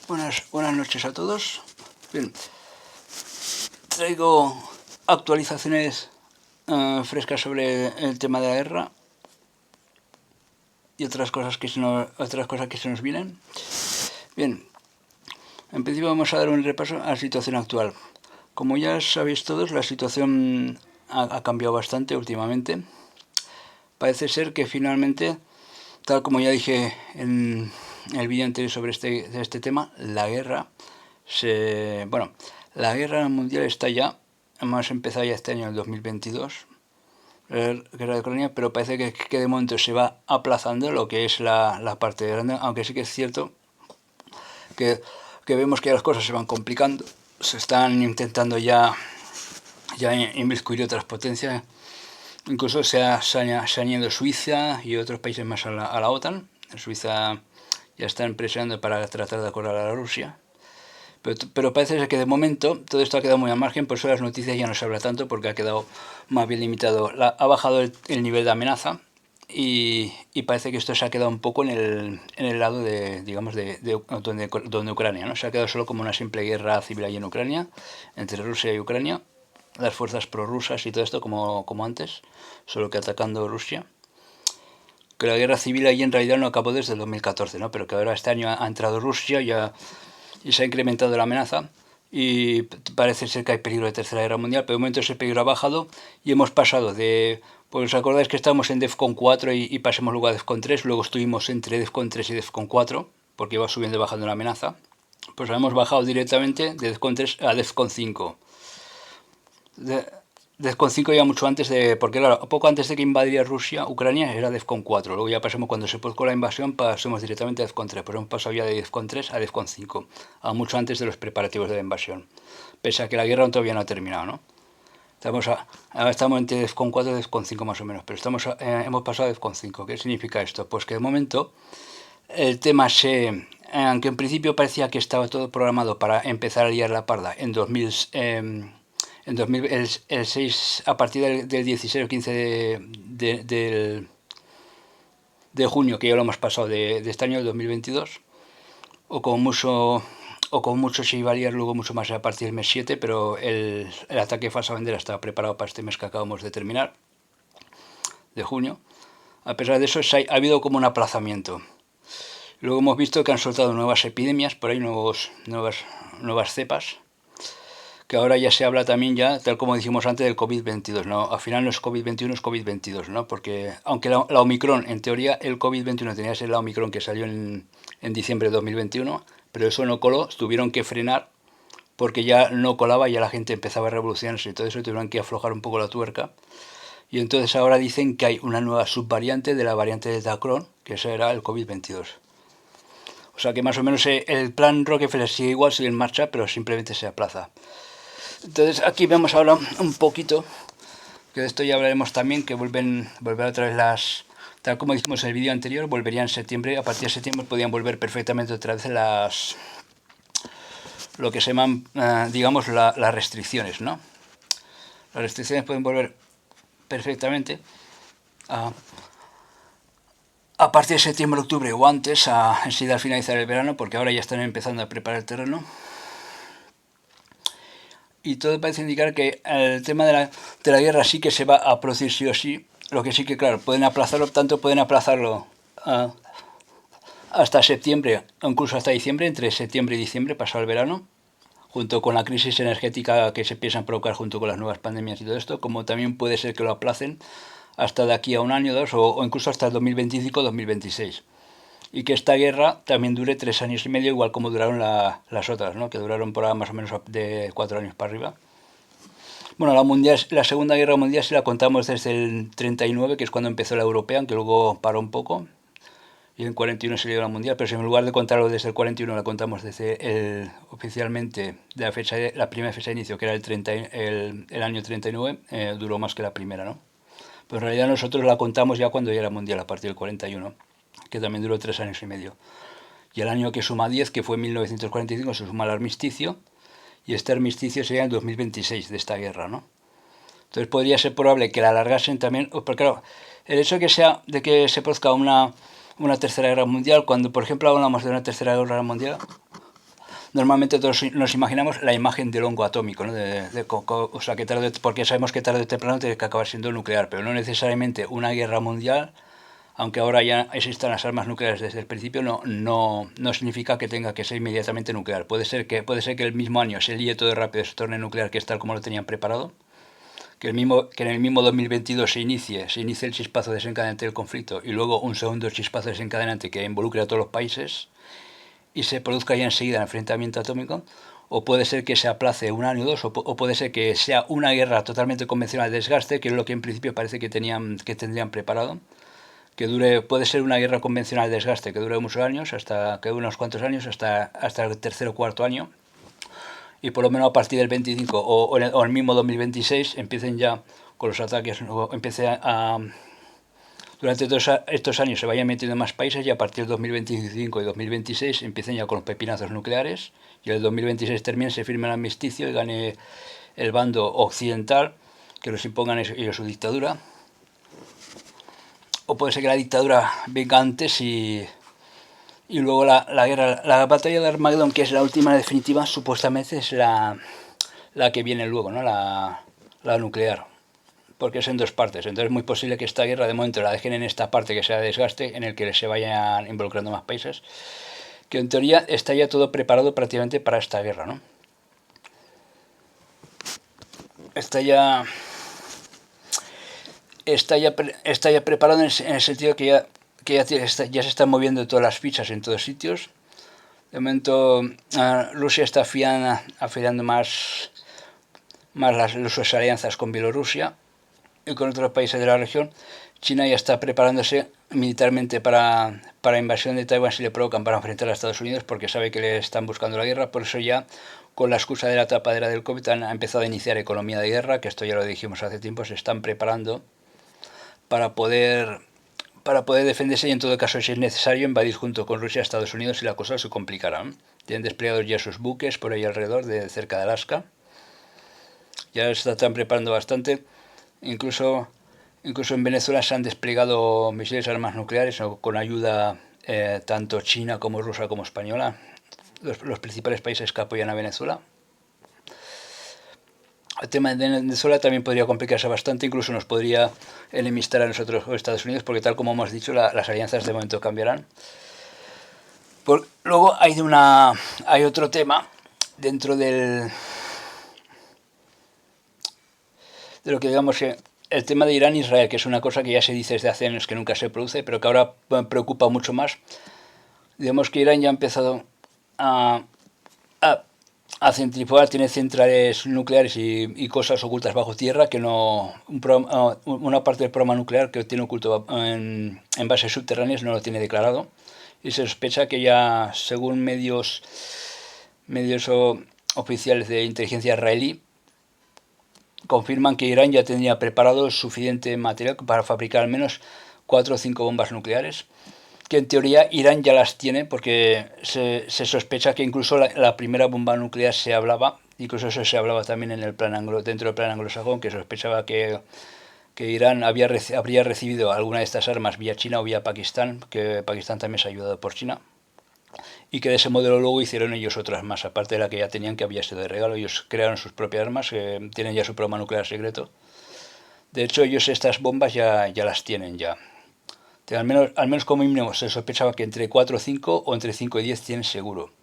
Buenas noches a todos. Bien, traigo actualizaciones frescas sobre el tema de la guerra y otras cosas que se nos vienen. Bien, en principio vamos a dar un repaso a la situación actual. Como ya sabéis todos, la situación ha cambiado bastante últimamente. Parece ser que finalmente, tal como ya dije en el vídeo anterior sobre este tema, la guerra mundial está ya, hemos empezado ya este año, el 2022, la guerra de Ucrania, pero parece que de momento se va aplazando lo que es la parte grande, aunque sí que es cierto que vemos que las cosas se van complicando, se están intentando ya inmiscuir otras potencias, incluso se ha añadido Suiza y otros países más a la OTAN. Suiza ya están presionando para tratar de acordar a Rusia. Pero parece ser que de momento todo esto ha quedado muy al margen, por eso las noticias ya no se habla tanto, porque ha quedado más bien limitado. Ha bajado el nivel de amenaza y parece que esto se ha quedado un poco en el lado donde Ucrania, ¿no? Se ha quedado solo como una simple guerra civil ahí en Ucrania, entre Rusia y Ucrania, las fuerzas prorrusas y todo esto como antes, solo que atacando Rusia. Que la guerra civil ahí en realidad no acabó desde el 2014, ¿no? Pero que ahora este año ha entrado Rusia y se ha incrementado la amenaza y parece ser que hay peligro de tercera guerra mundial, pero de momento ese peligro ha bajado y hemos pasado de, pues os acordáis que estábamos en DEFCON 4 y pasemos luego a DEFCON 3, luego estuvimos entre DEFCON 3 y DEFCON 4 porque iba subiendo y bajando la amenaza, pues hemos bajado directamente de DEFCON 3 a DEFCON 5. DEFCON 5 ya mucho antes porque claro, poco antes de que invadiera Rusia, Ucrania era DEFCON 4. Luego ya pasamos, cuando se produjo la invasión, pasamos directamente a DEFCON 3. Pues hemos pasado ya de DEFCON 3 a DEFCON 5, a mucho antes de los preparativos de la invasión. Pese a que la guerra todavía no ha terminado, ¿no? Ahora estamos entre DEFCON 4 y DEFCON 5 más o menos, pero hemos pasado a DEFCON 5. ¿Qué significa esto? Pues que de momento el tema aunque en principio parecía que estaba todo programado para empezar a liar la parda en 2006, a partir del 16 o 15 de junio, que ya lo hemos pasado de este año, del 2022, o con mucho se iba a liar luego mucho más a partir del mes 7, pero el ataque falsa bandera estaba preparado para este mes que acabamos de terminar, de junio. A pesar de eso, ha habido como un aplazamiento. Luego hemos visto que han soltado nuevas epidemias, por ahí nuevas cepas, que ahora ya se habla también ya, tal como dijimos antes, del COVID-22, ¿no? Al final no es COVID-21, es COVID-22, ¿no? Porque aunque la Omicron, en teoría el COVID-21 tenía que ser la Omicron que salió en diciembre de 2021, pero eso no coló, tuvieron que frenar porque ya no colaba, ya la gente empezaba a revolucionarse y todo eso, tuvieron que aflojar un poco la tuerca. Y entonces ahora dicen que hay una nueva subvariante de la variante de Omicron, que ese era el COVID-22. O sea que más o menos el plan Rockefeller sigue igual, sigue en marcha, pero simplemente se aplaza. Entonces aquí vemos ahora un poquito, que de esto ya hablaremos también, que volver otra vez tal como dijimos en el vídeo anterior, volverían en septiembre, a partir de septiembre podían volver perfectamente otra vez lo que se llaman, digamos, las restricciones, ¿no? Las restricciones pueden volver perfectamente a partir de septiembre, octubre o antes, enseguida al finalizar el verano, porque ahora ya están empezando a preparar el terreno. Y todo parece indicar que el tema de la guerra sí que se va a producir sí o sí. Lo que sí que, claro, pueden aplazarlo hasta septiembre, o incluso hasta diciembre, entre septiembre y diciembre, pasado el verano, junto con la crisis energética que se piensan provocar junto con las nuevas pandemias y todo esto, como también puede ser que lo aplacen hasta de aquí a un año, dos, o incluso hasta el 2025-2026. Y que esta guerra también dure 3 años y medio, igual como duraron las otras, ¿no? Que duraron por más o menos de 4 años para arriba. Bueno, la Segunda Guerra Mundial si la contamos desde el 39, que es cuando empezó la europea, aunque luego paró un poco, y en 41 se dio la mundial, pero si en lugar de contarlo desde el 41 la contamos desde oficialmente de la primera fecha de inicio, que era el año 39, duró más que la primera, ¿no? Pero en realidad nosotros la contamos ya cuando ya era mundial, a partir del 41, que también duró 3 años y medio. Y el año que suma 10, que fue 1945, se suma el armisticio, y este armisticio sería en 2026 de esta guerra, ¿no? Entonces podría ser probable que la alargasen también, porque claro, el hecho de que se produzca una tercera guerra mundial, cuando por ejemplo hablamos de una tercera guerra mundial, Normalmente todos nos imaginamos la imagen del hongo atómico, ¿no? O sea, porque sabemos que tarde o temprano tiene que acabar siendo nuclear, pero no necesariamente una guerra mundial, aunque ahora ya existan las armas nucleares desde el principio, no significa que tenga que ser inmediatamente nuclear. Puede ser que el mismo año se líe todo rápido, se torne nuclear, que es tal como lo tenían preparado, que en el mismo 2022 se inicie el chispazo desencadenante del conflicto y luego un segundo chispazo desencadenante que involucre a todos los países y se produzca ya enseguida el enfrentamiento atómico, o puede ser que se aplace un año o dos, o puede ser que sea una guerra totalmente convencional de desgaste, que es lo que en principio parece que tendrían preparado, puede ser una guerra convencional de desgaste que dure muchos años, que dure unos cuantos años, hasta el tercer o cuarto año, y por lo menos a partir del 25 o el mismo 2026 empiecen ya con los ataques, o durante todos estos años se vayan metiendo más países y a partir del 2025 y 2026 empiecen ya con los pepinazos nucleares y el 2026 termine, se firme el armisticio y gane el bando occidental, que los impongan ellos su dictadura. O puede ser que la dictadura venga antes y luego la batalla de Armagedón, que es la última definitiva, supuestamente es la que viene luego, ¿no? La nuclear, porque es en dos partes. Entonces es muy posible que esta guerra de momento la dejen en esta parte que sea de desgaste, en el que se vayan involucrando más países, que en teoría está ya todo preparado prácticamente para esta guerra, ¿no? Está ya preparado en el sentido que ya se están moviendo todas las fichas en todos sitios. De momento Rusia está afiando más sus alianzas con Bielorrusia y con otros países de la región. China ya está preparándose militarmente para la invasión de Taiwán si le provocan, para enfrentar a Estados Unidos, porque sabe que le están buscando la guerra. Por eso ya, con la excusa de la tapadera del COVID, ha empezado a iniciar economía de guerra, que esto ya lo dijimos hace tiempo. Se están preparando para poder defenderse y, en todo caso, si es necesario, invadir junto con Rusia a Estados Unidos y la cosa se complicará. Tienen desplegados ya sus buques por ahí alrededor, cerca de Alaska. Ya se están preparando bastante. Incluso en Venezuela se han desplegado misiles, armas nucleares, con ayuda tanto china como rusa como española, los principales países que apoyan a Venezuela. El tema de Venezuela también podría complicarse bastante, incluso nos podría enemistar a nosotros o Estados Unidos, porque tal como hemos dicho, las alianzas de momento cambiarán. Luego hay otro tema dentro de lo que digamos el tema de Irán-Israel, que es una cosa que ya se dice desde hace años que nunca se produce, pero que ahora preocupa mucho más. Digamos que Irán ya ha empezado a centrifugar, tiene centrales nucleares y cosas ocultas bajo tierra, que una parte del programa nuclear que tiene oculto en bases subterráneas no lo tiene declarado, y se sospecha que ya, según medios oficiales de inteligencia israelí, confirman que Irán ya tenía preparado suficiente material para fabricar al menos 4 o 5 bombas nucleares, que en teoría Irán ya las tiene, porque se sospecha que incluso la primera bomba nuclear incluso eso se hablaba también dentro del plan anglosajón, que sospechaba que Irán habría recibido alguna de estas armas vía China o vía Pakistán, que Pakistán también se ha ayudado por China, y que de ese modelo luego hicieron ellos otras más, aparte de la que ya tenían, que había sido de regalo. Ellos crearon sus propias armas, tienen ya su programa nuclear secreto. De hecho, ellos estas bombas ya las tienen ya. Al menos como mínimo se sospechaba que entre 4 o 5 o entre 5 y 10 tienen seguro.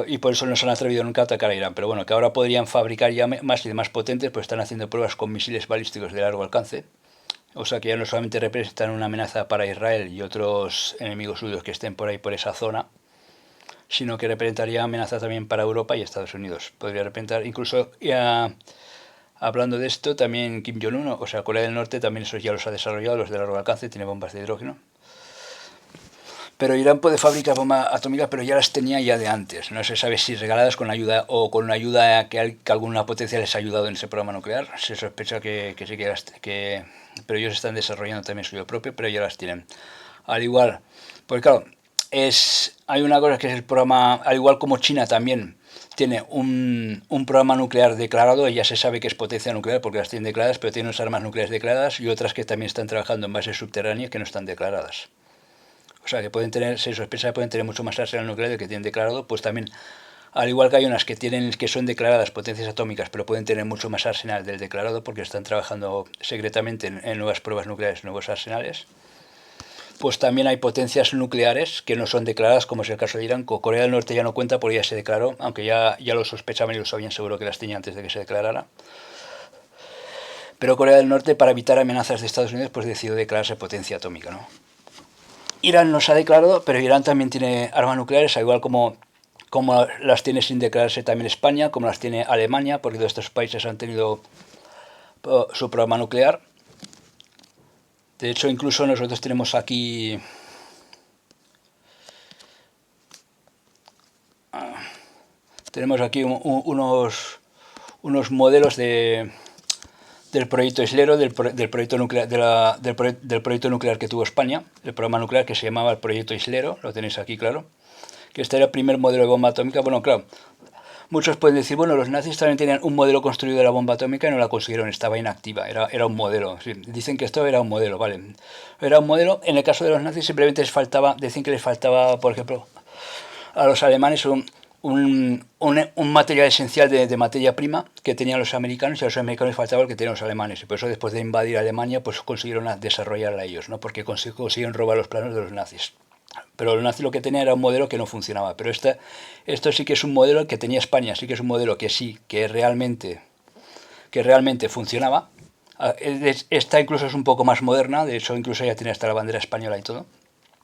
Y por eso no se han atrevido nunca a atacar a Irán. Pero bueno, que ahora podrían fabricar ya más y de más potentes, pues están haciendo pruebas con misiles balísticos de largo alcance. O sea que ya no solamente representan una amenaza para Israel y otros enemigos suyos que estén por ahí, por esa zona, sino que representaría amenaza también para Europa y Estados Unidos. Podría representar, incluso ya, hablando de esto, también Kim Jong-un, o sea, Corea del Norte, también esos ya los ha desarrollado, los de largo alcance, tiene bombas de hidrógeno. Pero Irán puede fabricar bombas atómicas, pero ya las tenía ya de antes. No se sabe si regaladas con ayuda o con una ayuda que alguna potencia les ha ayudado en ese programa nuclear. Se sospecha que sí, pero ellos están desarrollando también suyo propio, pero ya las tienen. Al igual, pues claro, hay una cosa que es el programa, al igual como China también tiene un programa nuclear declarado, ya se sabe que es potencia nuclear porque las tienen declaradas, pero tiene unas armas nucleares declaradas y otras que también están trabajando en bases subterráneas que no están declaradas. O sea, que pueden tener, se sospecha que pueden tener mucho más arsenal nuclear del que tienen declarado, pues también, al igual que hay unas que tienen, que son declaradas potencias atómicas, pero pueden tener mucho más arsenal del declarado porque están trabajando secretamente en nuevas pruebas nucleares, nuevos arsenales. Pues también hay potencias nucleares que no son declaradas, como es el caso de Irán. Corea del Norte ya no cuenta porque ya se declaró, aunque ya lo sospechaban y lo sabían seguro que las tenía antes de que se declarara. Pero Corea del Norte, para evitar amenazas de Estados Unidos, pues decidió declararse potencia atómica, ¿no? Irán no se ha declarado, pero Irán también tiene armas nucleares, al igual como las tiene sin declararse también España, como las tiene Alemania, porque todos estos países han tenido su programa nuclear. De hecho, incluso nosotros tenemos aquí unos modelos del proyecto Islero, del proyecto nuclear, del proyecto nuclear que tuvo España, el programa nuclear que se llamaba el proyecto Islero, lo tenéis aquí claro, que este era el primer modelo de bomba atómica. Bueno, claro, muchos pueden decir, bueno, los nazis también tenían un modelo construido de la bomba atómica y no la consiguieron, estaba inactiva, era un modelo. Sí, dicen que esto era un modelo, vale. Era un modelo, en el caso de los nazis simplemente les faltaba, dicen que les faltaba, por ejemplo, a los alemanes un material esencial de materia prima que tenían los americanos, y a los americanos les faltaba el que tenían los alemanes. Y por eso después de invadir Alemania pues consiguieron desarrollarla ellos, ¿no? Porque consiguieron robar los planos de los nazis. Pero los nazis lo que tenían era un modelo que no funcionaba. Pero esto sí que es un modelo que tenía España, sí que es un modelo que sí, que realmente funcionaba. Esta incluso es un poco más moderna, de hecho incluso ya tiene hasta la bandera española y todo.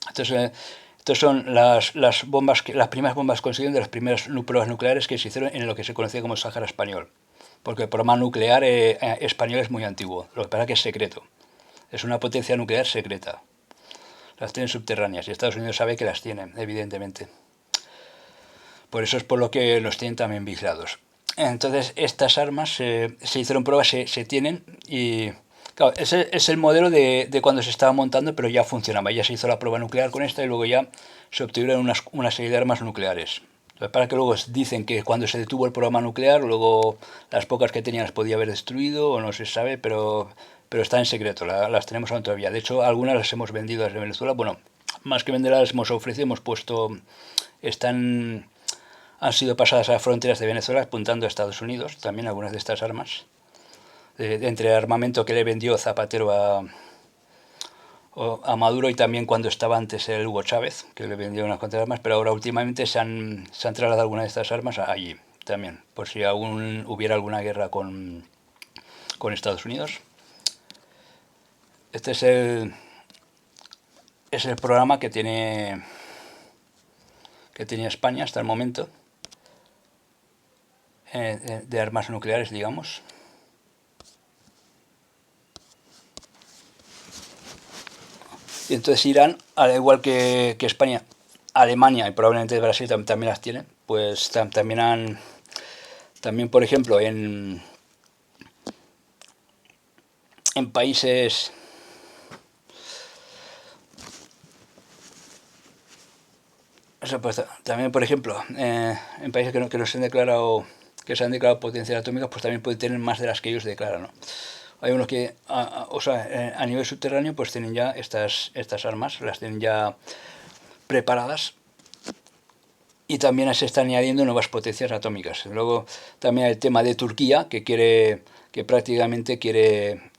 Entonces, estas son las bombas, las primeras bombas consiguieron de las primeras pruebas nucleares que se hicieron en lo que se conocía como Sáhara español. Porque el programa nuclear español es muy antiguo, lo que pasa es que es secreto. Es una potencia nuclear secreta. Las tienen subterráneas y Estados Unidos sabe que las tienen, evidentemente. Por eso es por lo que los tienen también vigilados. Entonces, estas armas se hicieron pruebas, se tienen y... Claro, ese es el modelo de cuando se estaba montando, pero ya funcionaba. Ya se hizo la prueba nuclear con esta y luego ya se obtuvieron una serie de armas nucleares. Para que luego dicen que cuando se detuvo el programa nuclear, luego las pocas que tenían las podía haber destruido o no se sabe, pero está en secreto, las tenemos aún todavía. De hecho, algunas las hemos vendido desde Venezuela. Bueno, más que venderlas, las hemos ofrecido, hemos puesto... Han sido pasadas a las fronteras de Venezuela apuntando a Estados Unidos, también algunas de estas armas. Entre el armamento que le vendió Zapatero a Maduro y también cuando estaba antes el Hugo Chávez, que le vendió unas cuantas armas, pero ahora últimamente se han trasladado algunas de estas armas allí también, por si aún hubiera alguna guerra con Estados Unidos. Este es el programa que tiene España hasta el momento, de armas nucleares, digamos. Y entonces Irán, al igual que España, Alemania y probablemente Brasil también las tienen, pues también por ejemplo en países pues, también por ejemplo en países que no se han declarado potencias atómicas, pues también pueden tener más de las que ellos declaran, ¿no? Hay unos que a nivel subterráneo pues tienen ya estas armas, las tienen ya preparadas y también se están añadiendo nuevas potencias atómicas. Luego también el tema de Turquía, que prácticamente quiere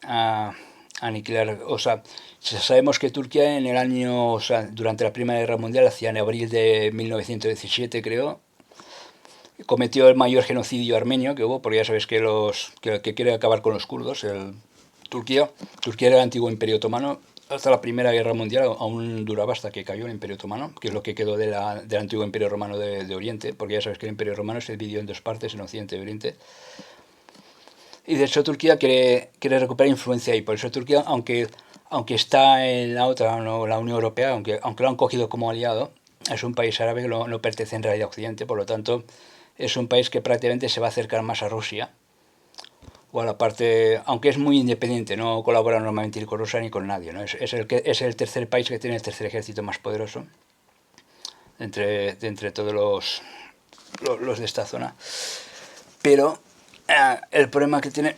aniquilar, sabemos que Turquía en el año, durante la Primera Guerra Mundial, hacia en abril de 1917 creo, cometió el mayor genocidio armenio que hubo, porque ya sabéis que quiere acabar con los kurdos. Turquía era el antiguo Imperio Otomano. Hasta la Primera Guerra Mundial aún duraba hasta que cayó el Imperio Otomano, que es lo que quedó del antiguo Imperio Romano de Oriente, porque ya sabes que el Imperio Romano se dividió en dos partes, en Occidente y Oriente. Y de hecho Turquía quiere recuperar influencia ahí. Por eso Turquía, aunque está en la otra, no, la Unión Europea, aunque lo han cogido como aliado, es un país árabe que no pertenece en realidad a Occidente, por lo tanto es un país que prácticamente se va a acercar más a Rusia, o a la parte, aunque es muy independiente, no colabora normalmente ni con Rusia ni con nadie, ¿no? Es el tercer país que tiene el tercer ejército más poderoso entre todos los de esta zona. Pero el problema que tiene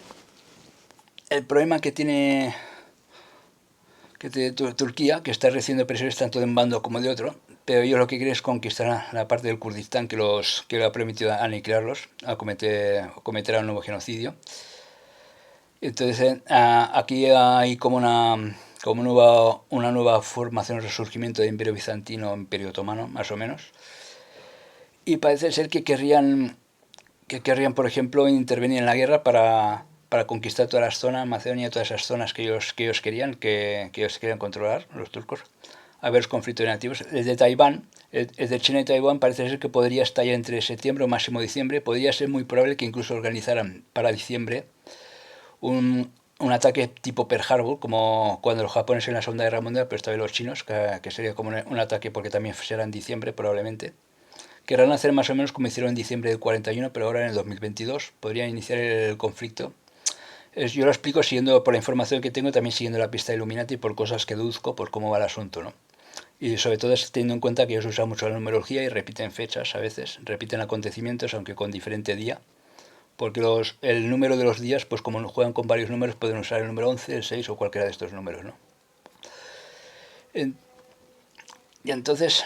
Turquía, que está recibiendo presiones tanto de un bando como de otro, pero ellos lo que quieren es conquistar la parte del Kurdistán que le ha permitido aniquilarlos, cometer un nuevo genocidio. Entonces aquí hay una nueva formación, un resurgimiento de Imperio Bizantino, Imperio Otomano, más o menos. Y parece ser que querrían, por ejemplo, intervenir en la guerra para conquistar todas las zonas, Macedonia, todas esas zonas que ellos querían controlar, los turcos, a ver los conflictos nativos. Desde Taiwán, desde China y Taiwán parece ser que podría estallar entre septiembre o máximo diciembre. Podría ser muy probable que incluso organizaran para diciembre un ataque tipo Pearl Harbor, como cuando los japoneses en la Segunda Guerra Mundial, pero esta vez los chinos, que sería como un ataque porque también será en diciembre probablemente. Querrán hacer más o menos como hicieron en diciembre del 41, pero ahora en el 2022 podrían iniciar el conflicto. Yo lo explico siguiendo, por la información que tengo, también siguiendo la pista de Illuminati, por cosas que deduzco, por cómo va el asunto, ¿no? Y sobre todo teniendo en cuenta que ellos usan mucho la numerología y repiten fechas a veces, repiten acontecimientos, aunque con diferente día, porque el número de los días, pues como juegan con varios números, pueden usar el número 11, el 6 o cualquiera de estos números, ¿no? Y entonces,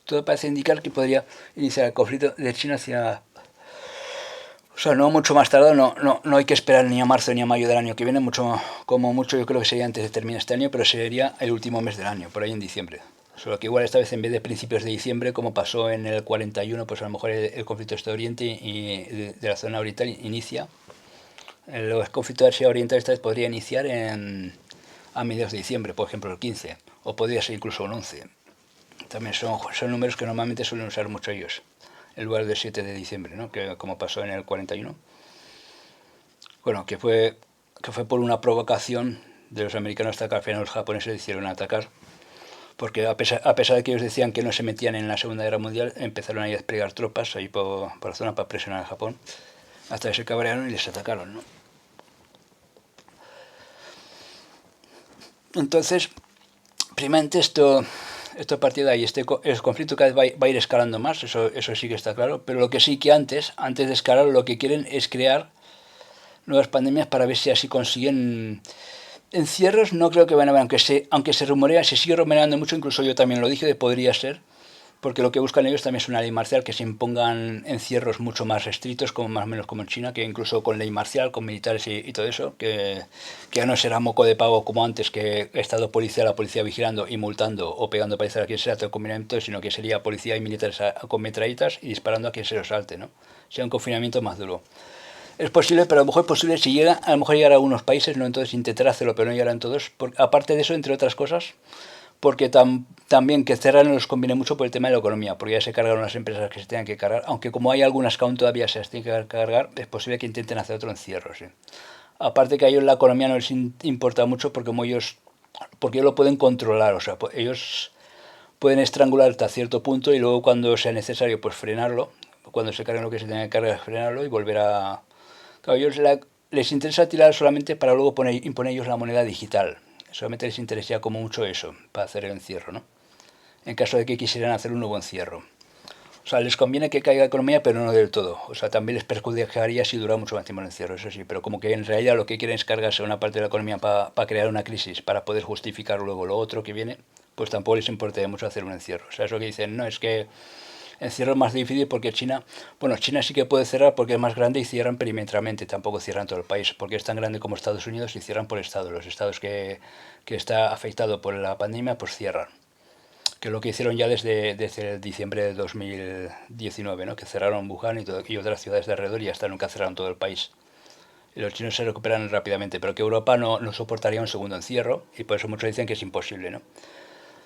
todo parece indicar que podría iniciar el conflicto de China hacia... O sea, no mucho más tardado, no hay que esperar ni a marzo ni a mayo del año que viene, como mucho yo creo que sería antes de terminar este año, pero sería el último mes del año, por ahí en diciembre. Solo que igual esta vez en vez de principios de diciembre, como pasó en el 41, pues a lo mejor el conflicto este Oriente y de la zona oriental inicia. El conflicto de Asia Oriental esta vez podría iniciar a mediados de diciembre, por ejemplo el 15, o podría ser incluso un 11. También son números que normalmente suelen usar mucho ellos, en lugar del 7 de diciembre, ¿no? Que como pasó en el 41. Bueno, que fue por una provocación de los americanos hasta que al final los japoneses decidieron atacar, porque a pesar de que ellos decían que no se metían en la Segunda Guerra Mundial, empezaron ahí a desplegar tropas ahí por la zona para presionar a Japón, hasta que se cabrearon y les atacaron, ¿no? Entonces, primeramente esto a partir de ahí, el conflicto cada vez va a ir escalando más, eso sí que está claro, pero lo que sí que antes de escalar, lo que quieren es crear nuevas pandemias para ver si así consiguen encierros. No creo que van a haber, aunque se rumorea, se sigue rumoreando mucho, incluso yo también lo dije, de podría ser, porque lo que buscan ellos también es una ley marcial, que se impongan encierros mucho más restrictos, como más o menos como en China, que incluso con ley marcial, con militares y todo eso, que ya no será moco de pavo como antes, que Estado policial, la policía vigilando y multando o pegando palizas a quien sea todo el confinamiento, sino que sería policía y militares con metralletas y disparando a quien se lo salte, ¿no? Sea un confinamiento más duro. Es posible, pero a lo mejor es posible si llega, a lo mejor llegar a algunos países, no entonces intentar hacerlo, pero no llegar en todos. Aparte de eso, entre otras cosas, porque también que cerrar no les conviene mucho por el tema de la economía, porque ya se cargaron las empresas que se tengan que cargar, aunque como hay algunas que aún todavía se las tienen que cargar, es posible que intenten hacer otro encierro, sí. Aparte que a ellos la economía no les importa mucho porque ellos lo pueden controlar, o sea, ellos pueden estrangular hasta cierto punto y luego cuando sea necesario pues frenarlo, cuando se carguen lo que se tenga que cargar, frenarlo y volver a... Claro, a ellos les interesa tirar solamente para luego imponer ellos la moneda digital. Solamente les interesaría como mucho eso, para hacer el encierro, ¿no? En caso de que quisieran hacer un nuevo encierro. O sea, les conviene que caiga la economía, pero no del todo. O sea, también les perjudicaría si dura mucho más tiempo el encierro, eso sí. Pero como que en realidad lo que quieren es cargarse una parte de la economía para crear una crisis, para poder justificar luego lo otro que viene, pues tampoco les importaría mucho hacer un encierro. O sea, eso que dicen, no, es que encierro es más difícil porque China sí que puede cerrar porque es más grande y cierran perimetralmente, tampoco cierran todo el país, porque es tan grande como Estados Unidos y cierran por estado. Los estados que está afectado por la pandemia, pues cierran. Que es lo que hicieron ya desde el diciembre de 2019, ¿no? Que cerraron Wuhan y otras ciudades de alrededor y hasta nunca cerraron todo el país. Y los chinos se recuperan rápidamente, pero que Europa no soportaría un segundo encierro y por eso muchos dicen que es imposible, ¿no?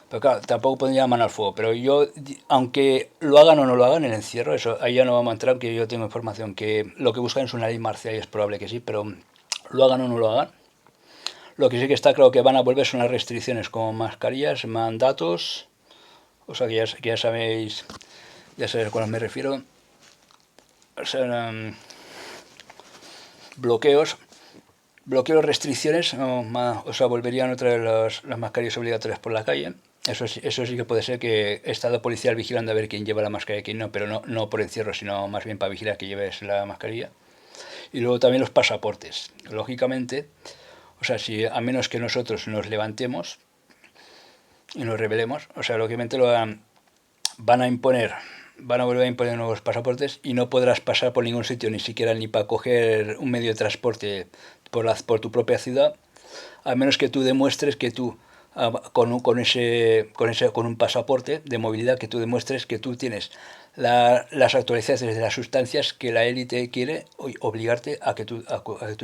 Pero claro, tampoco pondría mano al fuego. Pero yo, aunque lo hagan o no lo hagan, el encierro, eso ahí ya no vamos a entrar, aunque yo tengo información que lo que buscan es una ley marcial y es probable que sí, pero lo hagan o no lo hagan. Lo que sí que está claro que van a volver son las restricciones como mascarillas, mandatos, o sea que ya sabéis a cuáles me refiero. O sea, bloqueos, restricciones, o sea, volverían otra vez las mascarillas obligatorias por la calle. Eso sí que puede ser que Estado policial vigilando a ver quién lleva la mascarilla y quién no, pero no por encierro, sino más bien para vigilar que lleves la mascarilla. Y luego también los pasaportes. Lógicamente, O sea, si a menos que nosotros nos levantemos y nos rebelemos, o sea, lógicamente van a imponer, van a volver a imponer nuevos pasaportes y no podrás pasar por ningún sitio, ni siquiera ni para coger un medio de transporte por tu propia ciudad, a menos que tú demuestres que tú con un pasaporte de movilidad, que tú demuestres que tú tienes las actualizaciones de las sustancias que la élite quiere obligarte a que tú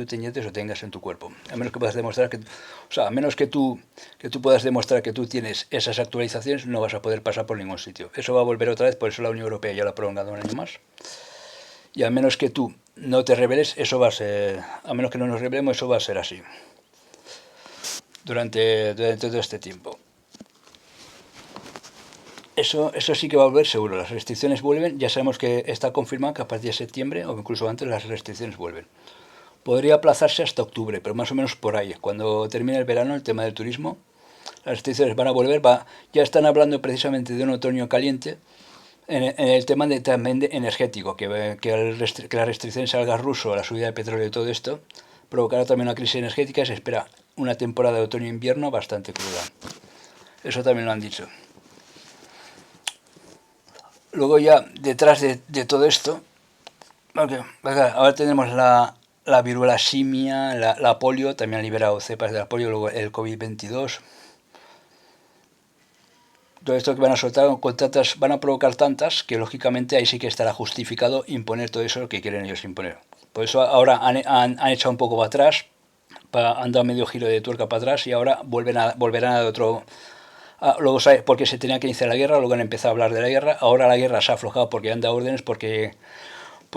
te inyectes o tengas en tu cuerpo. A menos que puedas demostrar o sea, a menos que tú puedas demostrar que tú tienes esas actualizaciones, no vas a poder pasar por ningún sitio. Eso va a volver otra vez, por eso la Unión Europea ya lo ha prolongado un año más. Y a menos que tú no te rebeles, eso va a ser, a menos que no nos rebelemos, eso va a ser así durante todo este tiempo. Eso sí que va a volver seguro. Las restricciones vuelven. Ya sabemos que está confirmado que a partir de septiembre o incluso antes las restricciones vuelven. Podría aplazarse hasta octubre, pero más o menos por ahí. Cuando termine el verano, el tema del turismo, las restricciones van a volver. Ya están hablando precisamente de un otoño caliente en el tema también de energético, que las restricciones al gas ruso, la subida del petróleo y todo esto, provocará también una crisis energética y se espera una temporada de otoño-invierno bastante cruda. Eso también lo han dicho. Luego ya detrás de todo esto, okay, ahora tenemos la viruela simia, la polio, también han liberado cepas de la polio, luego el COVID-22. Todo esto que van a soltar van a provocar tantas que lógicamente ahí sí que estará justificado imponer todo eso que quieren ellos imponer. Por eso ahora han echado un poco para atrás, han dado medio giro de tuerca para atrás y ahora volverán a otro. Luego, porque se tenía que iniciar la guerra, luego han empezado a hablar de la guerra, ahora la guerra se ha aflojado porque han dado órdenes, porque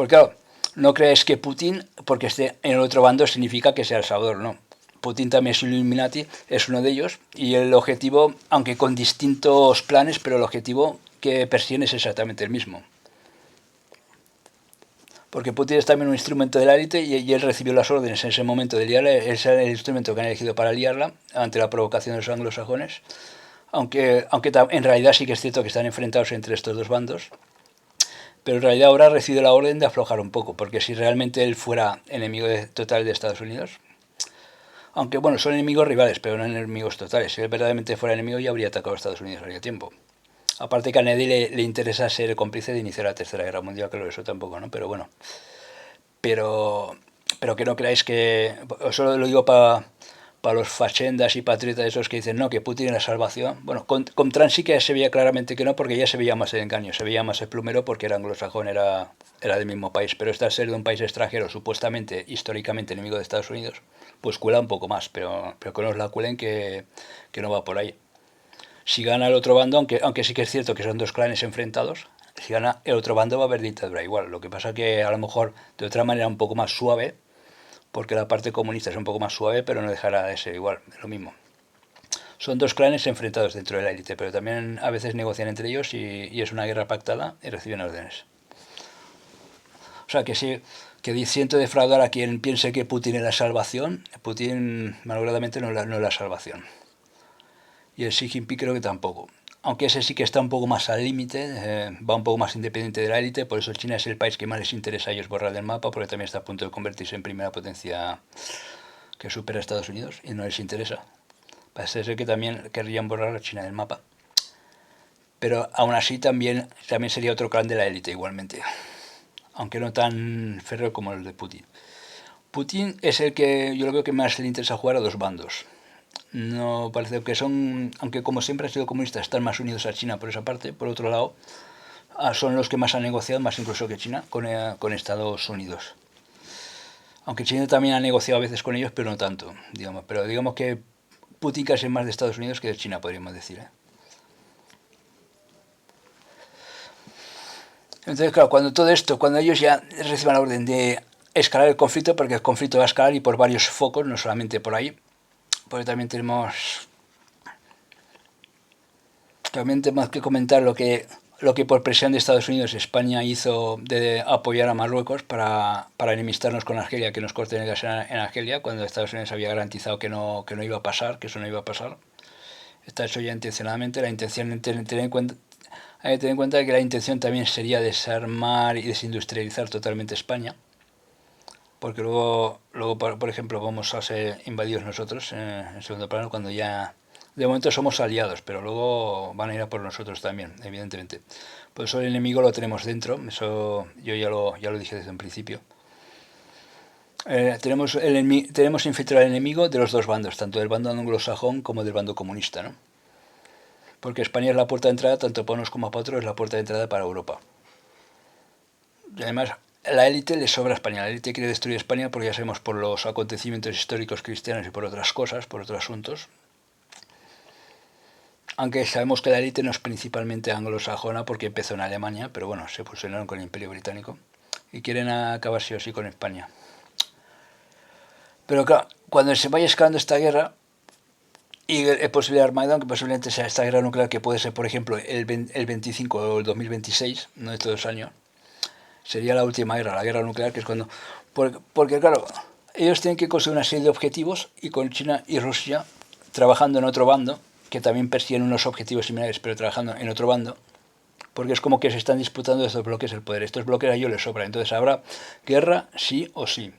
claro, no crees que Putin, porque esté en el otro bando, significa que sea el Salvador, no. Putin también es un Illuminati, es uno de ellos, y el objetivo, aunque con distintos planes, pero el objetivo que persiguen es exactamente el mismo. Porque Putin es también un instrumento de la élite y él recibió las órdenes en ese momento de liarla, es el instrumento que han elegido para liarla ante la provocación de los anglosajones, aunque en realidad sí que es cierto que están enfrentados entre estos dos bandos, pero en realidad ahora ha recibido la orden de aflojar un poco, porque si realmente él fuera enemigo total de Estados Unidos, aunque bueno, son enemigos rivales, pero no enemigos totales, si él verdaderamente fuera enemigo ya habría atacado a Estados Unidos hace tiempo. Aparte que a nadie le interesa ser cómplice de iniciar la Tercera Guerra Mundial, claro, eso tampoco, ¿no? Pero bueno, pero, pero que no creáis que, solo lo digo para los fachendas y patriotas esos que dicen no, que Putin es la salvación. Bueno, con Trump sí que se veía claramente que no, porque ya se veía más el engaño, se veía más el plumero porque era anglosajón, era del mismo país. Pero esta ser de un país extranjero, supuestamente, históricamente enemigo de Estados Unidos, pues cuela un poco más, pero que nos la cuelen que no va por ahí. Si gana el otro bando, aunque sí que es cierto que son dos clanes enfrentados, si gana el otro bando va a haber dictadura igual. Lo que pasa que a lo mejor de otra manera un poco más suave, porque la parte comunista es un poco más suave, pero no dejará de ser igual, lo mismo. Son dos clanes enfrentados dentro de la élite, pero también a veces negocian entre ellos y es una guerra pactada y reciben órdenes. O sea que sí, que siento defraudar a quien piense que Putin es la salvación. Putin malogradamente no es la salvación. Y el Xi Jinping creo que tampoco. Aunque ese sí que está un poco más al límite, va un poco más independiente de la élite, por eso China es el país que más les interesa a ellos borrar del mapa, porque también está a punto de convertirse en primera potencia que supera a Estados Unidos y no les interesa. Parece ser que también querrían borrar a China del mapa. Pero aún así también sería otro clan de la élite igualmente, aunque no tan férreo como el de Putin. Putin es el que yo lo veo que más le interesa jugar a dos bandos. No parece que son, aunque como siempre ha sido comunista, están más unidos a China por esa parte. Por otro lado, son los que más han negociado, más incluso que China, con Estados Unidos. Aunque China también ha negociado a veces con ellos, pero no tanto, digamos. Pero digamos que Putin casi es más de Estados Unidos que de China, podríamos decir. Entonces, claro, cuando ellos ya reciban la orden de escalar el conflicto, porque el conflicto va a escalar y por varios focos, no solamente por ahí, porque también tenemos que comentar lo que por presión de Estados Unidos España hizo de apoyar a Marruecos para enemistarnos con Argelia, que nos corten el gas en Argelia, cuando Estados Unidos había garantizado que no iba a pasar, que eso no iba a pasar. Está hecho ya intencionadamente. La intención, hay que tener en cuenta que la intención también sería desarmar y desindustrializar totalmente España. porque luego por ejemplo, vamos a ser invadidos nosotros en segundo plano cuando ya... De momento somos aliados, pero luego van a ir a por nosotros también, evidentemente. Por eso el enemigo lo tenemos dentro, eso yo ya lo dije desde un principio. Tenemos infiltrado al enemigo de los dos bandos, tanto del bando anglosajón como del bando comunista, ¿no? Porque España es la puerta de entrada, tanto para unos como para otros, es la puerta de entrada para Europa. Y además, la élite le sobra a España. La élite quiere destruir España porque ya sabemos por los acontecimientos históricos cristianos y por otras cosas, por otros asuntos. Aunque sabemos que la élite no es principalmente anglosajona porque empezó en Alemania, pero bueno, se fusionaron con el Imperio Británico y quieren acabar sí o sí con España. Pero claro, cuando se vaya escalando esta guerra y el posible Armagedón, que posiblemente sea esta guerra nuclear que puede ser, por ejemplo, el 25 o el 2026, no de estos 2 años, sería la última guerra, la guerra nuclear, que es cuando... Porque claro, ellos tienen que conseguir una serie de objetivos y con China y Rusia trabajando en otro bando, que también persiguen unos objetivos similares, pero trabajando en otro bando, porque es como que se están disputando estos bloques el poder. Estos bloques a ellos les sobra, entonces habrá guerra sí o sí.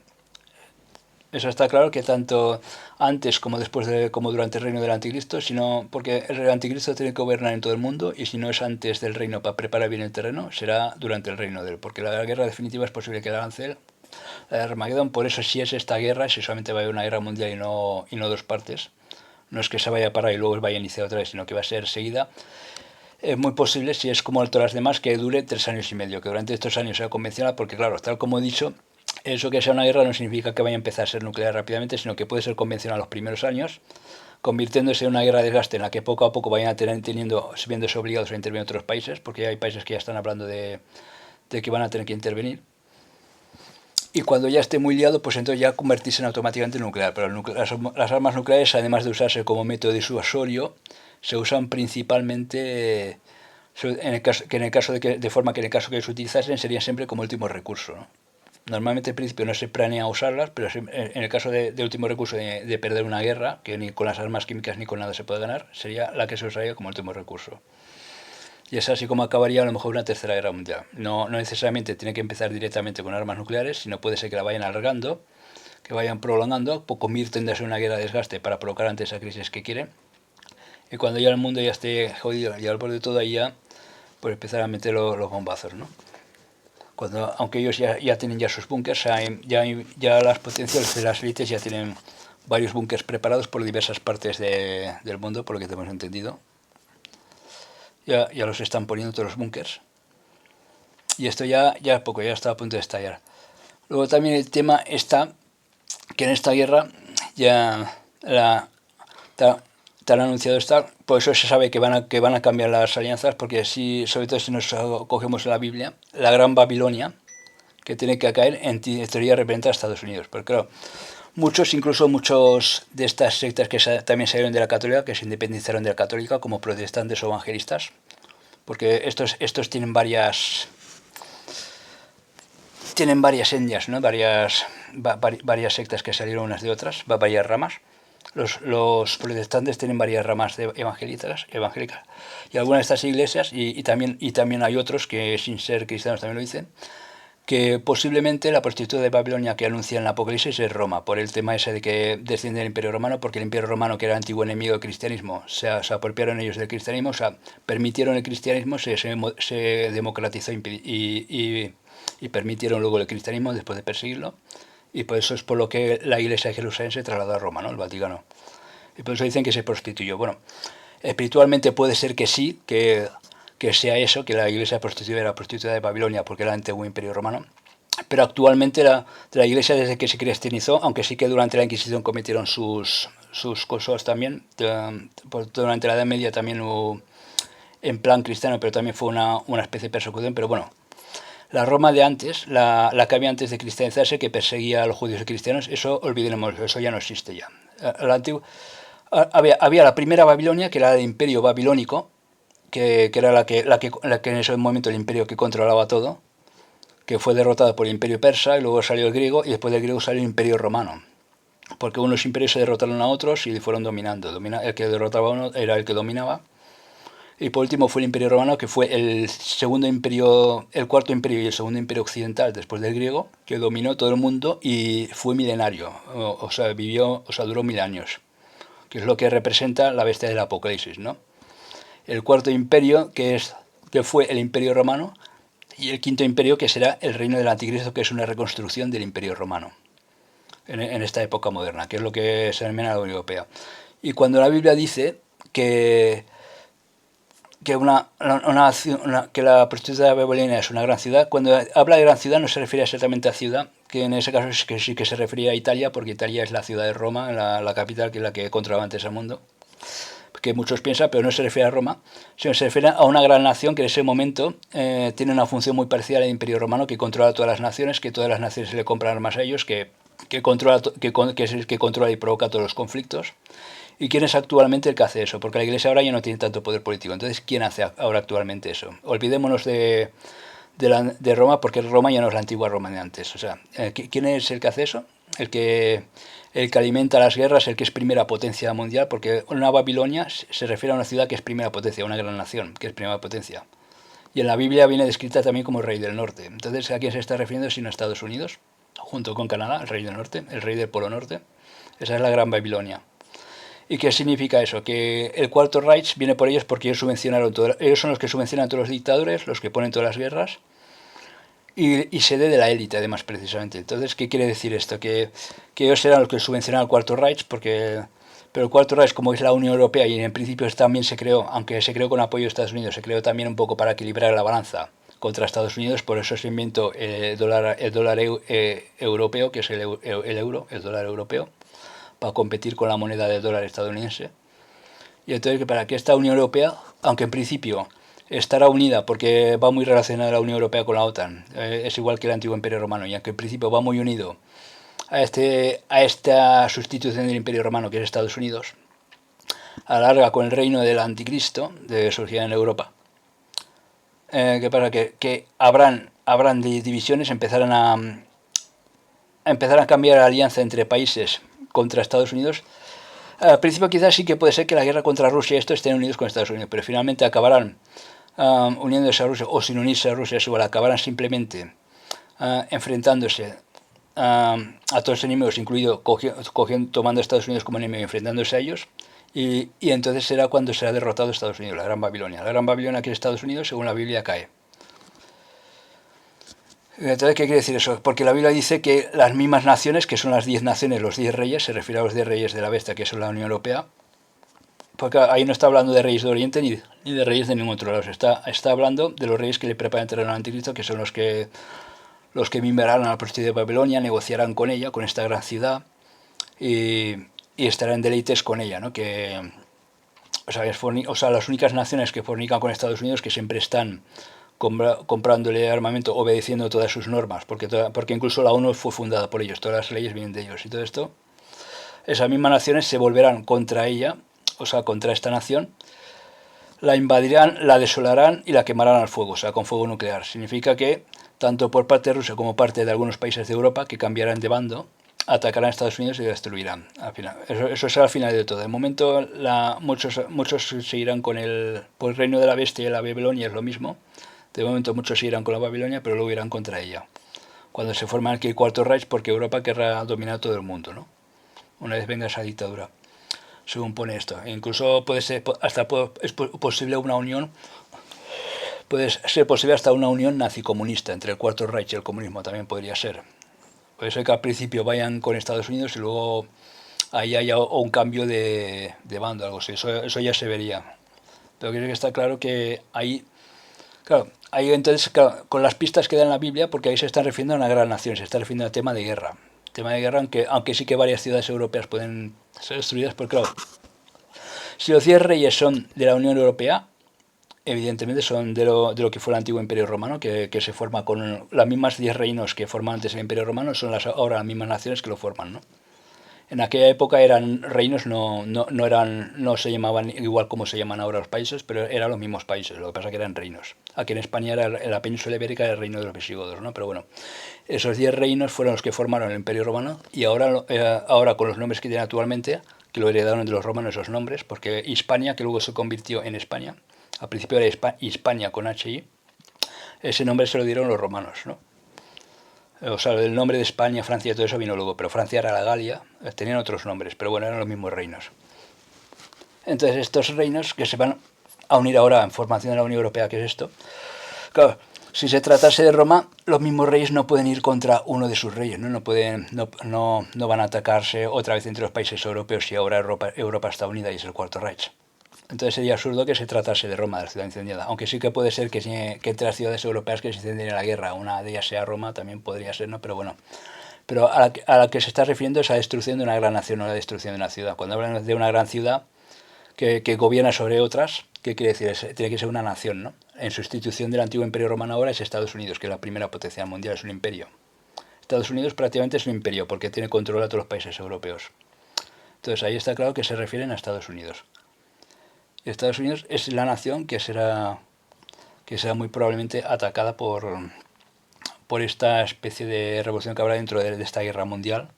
Eso está claro que tanto antes como después como durante el reino del anticristo, sino porque el anticristo tiene que gobernar en todo el mundo y si no es antes del reino para preparar bien el terreno, será durante el reino de él, porque la guerra definitiva es posible que la lance él, la de Armagedón. Por eso si es esta guerra, si solamente va a haber una guerra mundial y no dos partes, no es que se vaya a parar y luego vaya a iniciar otra vez, sino que va a ser seguida. Es muy posible, si es como todas las demás, que dure 3 años y medio, que durante estos años sea convencional, porque claro, tal como he dicho, eso que sea una guerra no significa que vaya a empezar a ser nuclear rápidamente, sino que puede ser convencional los primeros años, convirtiéndose en una guerra de desgaste en la que poco a poco vayan a viéndose obligados a intervenir otros países, porque hay países que ya están hablando de que van a tener que intervenir. Y cuando ya esté muy liado, pues entonces ya convertirse en automáticamente nuclear. Pero las armas nucleares, además de usarse como método disuasorio, se usan principalmente en el caso de forma que en el caso que se utilizasen serían siempre como último recurso, ¿no? Normalmente al principio no se planea usarlas, pero en el caso de último recurso de perder una guerra, que ni con las armas químicas ni con nada se puede ganar, sería la que se usaría como último recurso. Y es así como acabaría a lo mejor una tercera guerra mundial. No necesariamente tiene que empezar directamente con armas nucleares, sino puede ser que la vayan alargando, que vayan prolongando, convierten en una guerra de desgaste para provocar ante esa crisis que quieren. Y cuando ya el mundo ya esté jodido y al borde de todo, ahí ya pues empezar a meter los bombazos, ¿no? Aunque ellos ya tienen ya sus búnkers, ya las potencias de las élites ya tienen varios búnkers preparados por diversas partes del mundo, por lo que tenemos entendido. Ya los están poniendo todos los búnkers. Y esto ya está a punto de estallar. Luego también el tema está que en esta guerra ya te han anunciado estar, por eso se sabe que van a cambiar las alianzas, porque sobre todo si nos cogemos la Biblia, la Gran Babilonia, que tiene que caer, en teoría representa a Estados Unidos. Pero claro, incluso muchos de estas sectas que también salieron de la católica, que se independizaron de la católica, como protestantes o evangelistas, porque estos tienen varias etnias, ¿no? varias sectas que salieron unas de otras, varias ramas. Los protestantes tienen varias ramas evangélicas y algunas de estas iglesias y también hay otros que sin ser cristianos también lo dicen, que posiblemente la prostituta de Babilonia que anuncia en el Apocalipsis es Roma, por el tema ese de que desciende del Imperio Romano, porque el Imperio Romano, que era el antiguo enemigo del cristianismo, se apropiaron ellos del cristianismo, o sea, permitieron el cristianismo, se democratizó y permitieron luego el cristianismo después de perseguirlo, y por eso es por lo que la iglesia de Jerusalén se trasladó a Roma, ¿no? El Vaticano. Y por eso dicen que se prostituyó. Bueno, espiritualmente puede ser que sí, que sea eso, que la iglesia prostituida era la prostituta de Babilonia porque era el antiguo imperio romano, pero actualmente la iglesia desde que se cristianizó, aunque sí que durante la Inquisición cometieron sus cosas también, durante la Edad Media también hubo en plan cristiano, pero también fue una especie de persecución, pero bueno, la Roma de antes, la que había antes de cristianizarse, que perseguía a los judíos y cristianos, eso olvidemos, eso ya no existe ya. Había la primera Babilonia, que era el imperio babilónico, que era la que en ese momento el imperio que controlaba todo, que fue derrotado por el imperio persa y luego salió el griego y después del griego salió el imperio romano, porque unos imperios se derrotaron a otros y fueron dominando. El que derrotaba a uno era el que dominaba Y por último fue el Imperio Romano, que fue el segundo imperio, el cuarto imperio y el segundo imperio occidental después del griego, que dominó todo el mundo y fue milenario, o sea, vivió, o sea, duró 1000 años, que es lo que representa la bestia del Apocalipsis, ¿no? El cuarto imperio, que fue el Imperio Romano, y el quinto imperio, que será el reino del Anticristo, que es una reconstrucción del Imperio Romano en esta época moderna, que es lo que se denomina la Unión Europea. Y cuando la Biblia dice que que la prostituta babilónica es una gran ciudad, cuando habla de gran ciudad no se refiere exactamente a ciudad, que en ese caso es que sí que se refería a Italia, porque Italia es la ciudad de Roma, la capital, que es la que controlaba antes el mundo, que muchos piensan, pero no se refiere a Roma, sino se refiere a una gran nación que en ese momento tiene una función muy parecida al Imperio Romano, que controla todas las naciones, que todas las naciones se le compran armas a ellos, que es el que controla y provoca todos los conflictos. ¿Y quién es actualmente el que hace eso? Porque la Iglesia ahora ya no tiene tanto poder político. Entonces, ¿quién hace ahora actualmente eso? Olvidémonos de Roma, porque Roma ya no es la antigua Roma de antes. O sea, ¿quién es el que hace eso? El que alimenta las guerras, el que es primera potencia mundial, porque una Babilonia se refiere a una ciudad que es primera potencia, una gran nación, que es primera potencia. Y en la Biblia viene descrita también como rey del norte. Entonces, ¿a quién se está refiriendo? Sino a Estados Unidos, junto con Canadá, el rey del norte, el rey del polo norte. Esa es la gran Babilonia. ¿Y qué significa eso? Que el Cuarto Reich viene por ellos porque ellos subvencionaron todo, ellos son los que subvencionan a todos los dictadores, los que ponen todas las guerras, y sede de la élite además precisamente. Entonces, ¿qué quiere decir esto? Que ellos eran los que subvencionaban al Cuarto Reich, pero el Cuarto Reich, como es la Unión Europea y en principio también se creó, aunque se creó con apoyo de Estados Unidos, se creó también un poco para equilibrar la balanza contra Estados Unidos, por eso se inventó el dólar europeo, que es el euro, el dólar europeo, para competir con la moneda del dólar estadounidense. Y entonces, para que esta Unión Europea, aunque en principio estará unida porque va muy relacionada la Unión Europea con la OTAN, es igual que el antiguo Imperio Romano, y aunque en principio va muy unido a esta sustitución del Imperio Romano que es Estados Unidos, a la larga con el reino del Anticristo de surgir en Europa, ¿qué pasa? Que habrán divisiones, empezarán a cambiar la alianza entre países contra Estados Unidos. Al principio quizás sí que puede ser que la guerra contra Rusia y esto estén unidos con Estados Unidos, pero finalmente acabarán uniéndose a Rusia o sin unirse a Rusia, es igual, acabarán simplemente enfrentándose a todos los enemigos, incluido tomando a Estados Unidos como enemigo y enfrentándose a ellos. Y entonces será cuando será derrotado Estados Unidos, la Gran Babilonia. La Gran Babilonia, que es Estados Unidos, según la Biblia, cae. Entonces, ¿qué quiere decir eso? Porque la Biblia dice que las mismas naciones, que son las 10 naciones, los 10 reyes, se refiere a los 10 reyes de la bestia, que son la Unión Europea, porque ahí no está hablando de reyes de Oriente ni de reyes de ningún otro lado, está hablando de los reyes que le preparan terreno al Anticristo, que son los que mimbrarán a la prostituta de Babilonia, negociarán con ella, con esta gran ciudad, y estarán deleites con ella, ¿no? O sea, las únicas naciones que fornican con Estados Unidos, que siempre están comprándole armamento, obedeciendo todas sus normas, porque incluso la ONU fue fundada por ellos, todas las leyes vienen de ellos y todo esto, esas mismas naciones se volverán contra ella, o sea, contra esta nación, la invadirán, la desolarán y la quemarán al fuego, o sea, con fuego nuclear. Significa que tanto por parte de Rusia como parte de algunos países de Europa que cambiarán de bando, atacarán a Estados Unidos y destruirán. Al final, eso será al final de todo. De momento, muchos seguirán por el reino de la bestia y la Babilonia es lo mismo. De momento muchos irán con la Babilonia, pero luego irán contra ella. Cuando se forma aquí el Cuarto Reich, porque Europa querrá dominar todo el mundo, ¿no? Una vez venga esa dictadura, según pone esto. E incluso es posible una unión, puede ser posible hasta una unión nazi-comunista entre el Cuarto Reich y el comunismo, también podría ser. Puede ser que al principio vayan con Estados Unidos y luego ahí haya un cambio de bando, algo así. Eso ya se vería. Pero creo que está claro que claro, ahí entonces, claro, con las pistas que da en la Biblia, porque ahí se está refiriendo a una gran nación, se está refiriendo al tema de guerra. Tema de guerra, aunque sí que varias ciudades europeas pueden ser destruidas, porque claro, si los 10 reyes son de la Unión Europea, evidentemente son de lo que fue el antiguo Imperio Romano, que se forma con las mismas 10 reinos que forman antes el Imperio Romano, son ahora las mismas naciones que lo forman, ¿no? En aquella época eran reinos, no se llamaban igual como se llaman ahora los países, pero eran los mismos países, lo que pasa que eran reinos. Aquí en España, en la península ibérica, era el reino de los visigodos, ¿no? Pero bueno, esos 10 reinos fueron los que formaron el Imperio Romano y ahora con los nombres que tiene actualmente, que lo heredaron de los romanos esos nombres, porque Hispania, que luego se convirtió en España, al principio era Hispania con HI, ese nombre se lo dieron los romanos, ¿no? O sea, el nombre de España, Francia y todo eso vino luego, pero Francia era la Galia, tenían otros nombres, pero bueno, eran los mismos reinos. Entonces estos reinos que se van a unir ahora en formación de la Unión Europea, que es esto, claro, si se tratase de Roma, los mismos reyes no pueden ir contra uno de sus reyes, ¿no? No van a atacarse otra vez entre los países europeos si ahora Europa está unida y es el Cuarto Reich. Entonces sería absurdo que se tratase de Roma, de la ciudad incendiada. Aunque sí que puede ser que entre las ciudades europeas que se incendien en la guerra, una de ellas sea Roma, también podría ser, ¿no? Pero bueno. Pero a la que se está refiriendo es a la destrucción de una gran nación, no a la destrucción de una ciudad. Cuando hablan de una gran ciudad que gobierna sobre otras, ¿qué quiere decir? Tiene que ser una nación, ¿no? En sustitución del antiguo imperio romano ahora es Estados Unidos, que es la primera potencia mundial, es un imperio. Estados Unidos prácticamente es un imperio porque tiene control a todos los países europeos. Entonces ahí está claro que se refieren a Estados Unidos. Estados Unidos es la nación que será muy probablemente atacada por esta especie de revolución que habrá dentro de esta guerra mundial.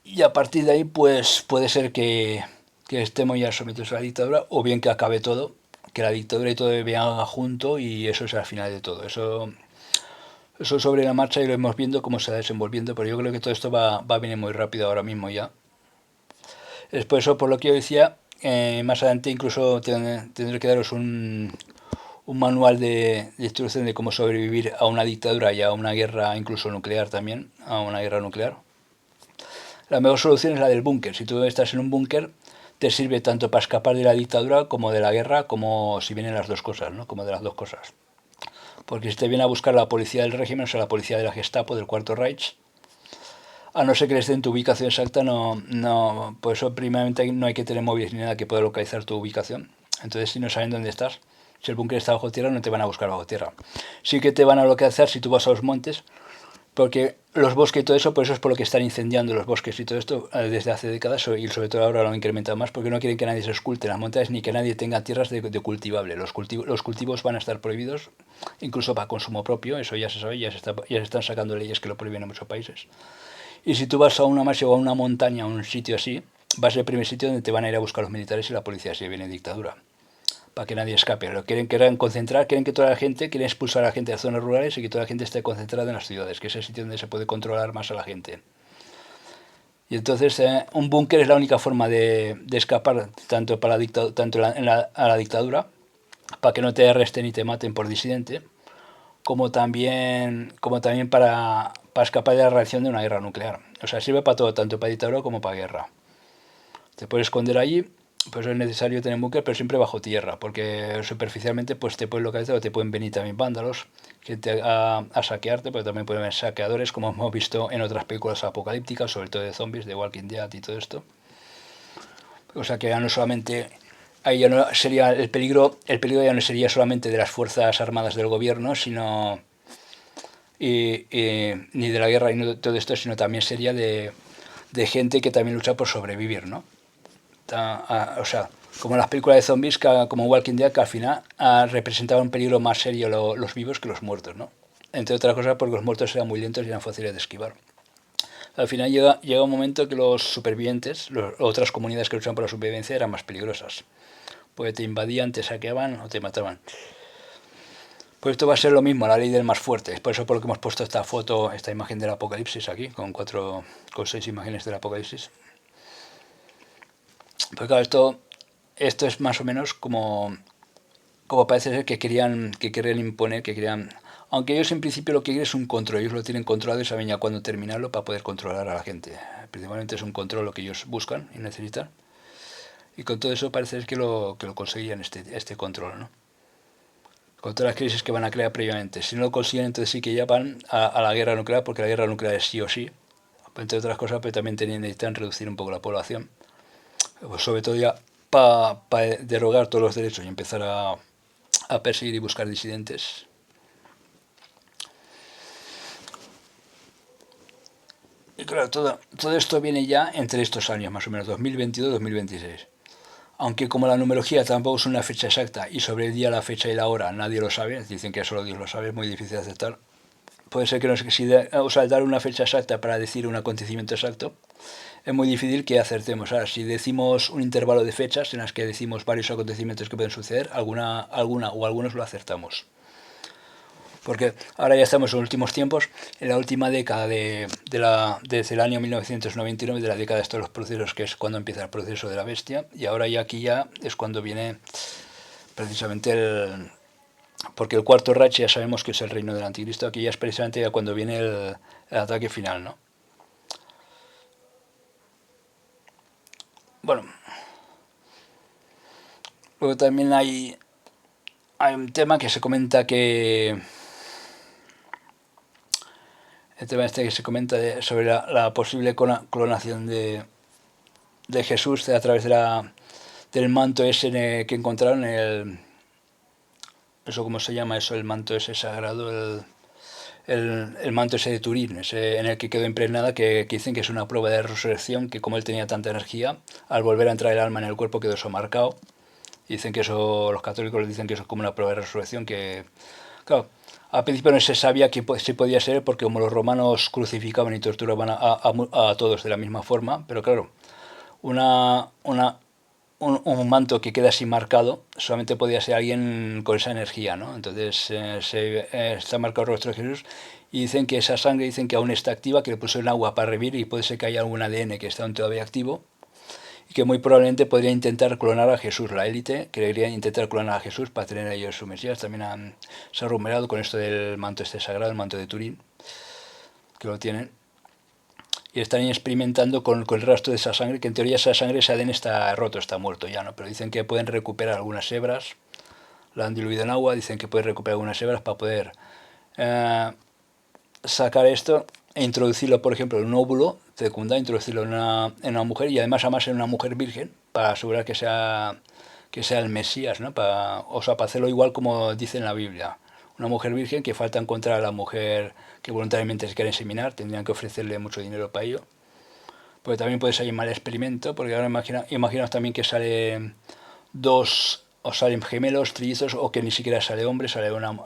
Y a partir de ahí, pues puede ser que estemos ya sometidos a la dictadura, o bien que acabe todo, que la dictadura y todo venga junto y eso sea el final de todo. Eso sobre la marcha y lo hemos viendo cómo se va desenvolviendo, pero yo creo que todo esto va a venir muy rápido ahora mismo ya. Es por eso, por lo que yo decía, más adelante incluso tendré que daros un manual de instrucción de cómo sobrevivir a una dictadura y a una guerra incluso nuclear también, a una guerra nuclear. La mejor solución es la del búnker. Si tú estás en un búnker, te sirve tanto para escapar de la dictadura como de la guerra, como si vienen las dos cosas, ¿no? Como de las dos cosas. Porque si te viene a buscar la policía del régimen, o sea, la policía de la Gestapo, del Cuarto Reich, a no ser que les den tu ubicación exacta, por eso primeramente no hay que tener móviles ni nada que pueda localizar tu ubicación. Entonces, si no saben dónde estás, si el búnker está bajo tierra, no te van a buscar bajo tierra. Sí que te van a localizar si tú vas a los montes, porque los bosques y todo eso, por eso es por lo que están incendiando los bosques y todo esto desde hace décadas, y sobre todo ahora lo han incrementado más, porque no quieren que nadie se esculte en las montañas ni que nadie tenga tierras de cultivable. Los cultivos van a estar prohibidos, incluso para consumo propio, eso ya se sabe, ya se están sacando leyes que lo prohíben en muchos países. Y si tú vas a una marcha o a una montaña, a un sitio así, vas al primer sitio donde te van a ir a buscar los militares y la policía si viene dictadura, para que nadie escape. Lo quieren concentrar, quieren que toda la gente, quieren expulsar a la gente de zonas rurales y que toda la gente esté concentrada en las ciudades, que es el sitio donde se puede controlar más a la gente. Y entonces un búnker es la única forma de escapar tanto a la dictadura, para que no te arresten y te maten por disidente, como también para escapar de la reacción de una guerra nuclear. O sea, sirve para todo, tanto para dictadura como para guerra. Te puedes esconder allí, pues es necesario tener búnker, pero siempre bajo tierra, porque superficialmente pues te pueden localizar o te pueden venir también vándalos a saquearte, pero también pueden haber saqueadores, como hemos visto en otras películas apocalípticas, sobre todo de zombies, de Walking Dead y todo esto. O sea que ya no solamente... Ahí ya no sería el peligro ya no sería solamente de las fuerzas armadas del gobierno, sino ni de la guerra y no de todo esto, sino también sería de gente que también lucha por sobrevivir, ¿no? O sea, como en las películas de zombies, como Walking Dead, que al final representaban un peligro más serio los vivos que los muertos, ¿no? Entre otras cosas porque los muertos eran muy lentos y eran fáciles de esquivar. Al final llega un momento que los supervivientes, otras comunidades que luchan por la supervivencia, eran más peligrosas. Porque te invadían, te saqueaban o te mataban. Pues esto va a ser lo mismo, la ley del más fuerte. Es por eso por lo que hemos puesto esta foto, esta imagen del apocalipsis aquí, con 6 imágenes del apocalipsis. Pues claro, esto es más o menos como parece ser que querían imponer, aunque ellos en principio lo que quieren es un control, ellos lo tienen controlado y saben ya cuándo terminarlo para poder controlar a la gente. Principalmente es un control lo que ellos buscan y necesitan. Y con todo eso parece que lo conseguían este control, ¿no? Con todas las crisis que van a crear previamente. Si no lo consiguen, entonces sí que ya van a la guerra nuclear, porque la guerra nuclear es sí o sí, entre otras cosas, pero también necesitan reducir un poco la población. Pues sobre todo ya para derogar todos los derechos y empezar a perseguir y buscar disidentes. Y claro, todo esto viene ya entre estos años, más o menos, 2022-2026. Aunque como la numerología tampoco es una fecha exacta y sobre el día, la fecha y la hora nadie lo sabe, dicen que solo Dios lo sabe, es muy difícil de aceptar. Puede ser que no se dar una fecha exacta para decir un acontecimiento exacto, es muy difícil que acertemos. Ahora, si decimos un intervalo de fechas en las que decimos varios acontecimientos que pueden suceder, alguna o algunos lo acertamos. Porque ahora ya estamos en los últimos tiempos, en la última década desde el año 1999, de la década de estos los procesos, que es cuando empieza el proceso de la bestia, y ahora ya aquí ya es cuando viene precisamente porque el cuarto Reich ya sabemos que es el reino del anticristo, aquí ya es precisamente ya cuando viene el ataque final, ¿no? Bueno, luego también hay un tema que se comenta que el tema este que se comenta sobre la posible clonación de Jesús a través del manto ese que encontraron, eso cómo se llama eso, el manto ese sagrado, el manto ese de Turín, ese en el que quedó impregnada, que dicen que es una prueba de resurrección, que como él tenía tanta energía, al volver a entrar el alma en el cuerpo quedó eso marcado. Dicen que eso, los católicos dicen que eso es como una prueba de resurrección, que, claro, al principio no se sabía que si podía ser, porque como los romanos crucificaban y torturaban a todos de la misma forma, pero claro, una, una, un manto que queda así marcado solamente podía ser alguien con esa energía, ¿no? Entonces está marcado el rostro de Jesús y dicen que esa sangre, dicen que aún está activa, que le pusieron agua para revivir y puede ser que haya algún ADN que está aún todavía activo y que muy probablemente podría intentar clonar a Jesús. La élite quería intentar clonar a Jesús para tener a ellos su Mesías. También se ha rumoreado con esto del manto este sagrado, el manto de Turín, que lo tienen. Y están experimentando con el rastro de esa sangre, que en teoría esa sangre, ese ADN está roto, está muerto ya, ¿no? Pero dicen que pueden recuperar algunas hebras, la han diluido en agua, dicen que pueden recuperar algunas hebras para poder eh, sacar esto e introducirlo, por ejemplo, en un óvulo fecundar, introducirlo en una mujer y además en una mujer virgen para asegurar que sea el Mesías, ¿no? O sea, para hacerlo igual como dice en la Biblia. Una mujer virgen que falta encontrar a la mujer que voluntariamente se quiere inseminar, tendrían que ofrecerle mucho dinero para ello. Porque también puede salir mal experimento, porque ahora imaginaos también que salen dos, o salen gemelos, trillizos, o que ni siquiera sale hombre,